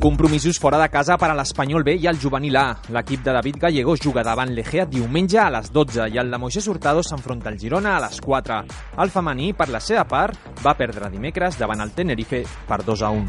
Compromisos fora de casa per a l'Espanyol B i el Juvenil A. L'equip de David Gallego juga davant l'Egea diumenge a les 12 i el de Moisés Hurtado s'enfronta al Girona a les 4. El femení, per la seva part, va perdre dimecres davant el Tenerife per 2-1.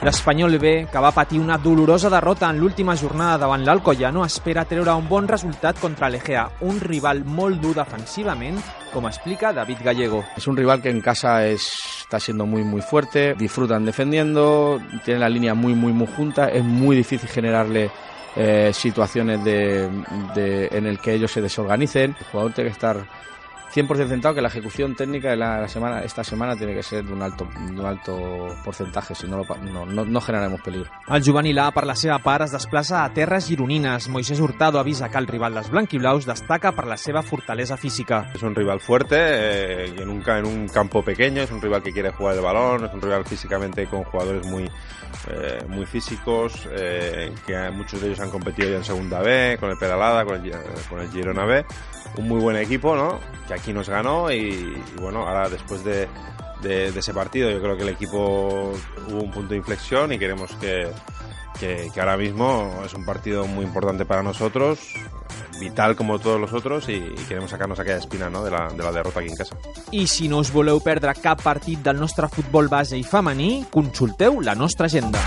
L'Espanyol B, que va patir una dolorosa derrota en l'última jornada davant l'Alcoyano, espera treure un bon resultat contra l'Egea, un rival molt dur defensivament, como explica David Gallego. Es un rival que en casa está siendo muy fuerte, disfrutan defendiendo, tienen la línea muy junta, es muy difícil generarle situaciones en el que ellos se desorganicen. El jugador tiene que estar 100% centrado, que la ejecución técnica de esta semana tiene que ser de un alto porcentaje, si no generaremos peligro. El Juvenil A, per la seva part, es desplaça a terres gironines. Moisés Hurtado avisa que el rival dels blanquiblaus destaca per la seva fortalesa física. Es un rival fuerte, en un campo pequeño, es un rival que quiere jugar el balón, es un rival físicamente con jugadores muy físicos, que muchos de ellos han competido ya en Segunda B, con el Peralada, con el Girona B. Un muy buen equipo, ¿no? Que aquí nos ganó y bueno, ahora después de ese partido yo creo que el equipo hubo un punto de inflexión y queremos que ahora mismo es un partido muy importante para nosotros, vital como todos los otros, y queremos sacarnos aquella espina, ¿no? de la derrota aquí en casa. I si no us voleu perdre cap partit del nostre futbol base i femení, consulteu la nostra agenda.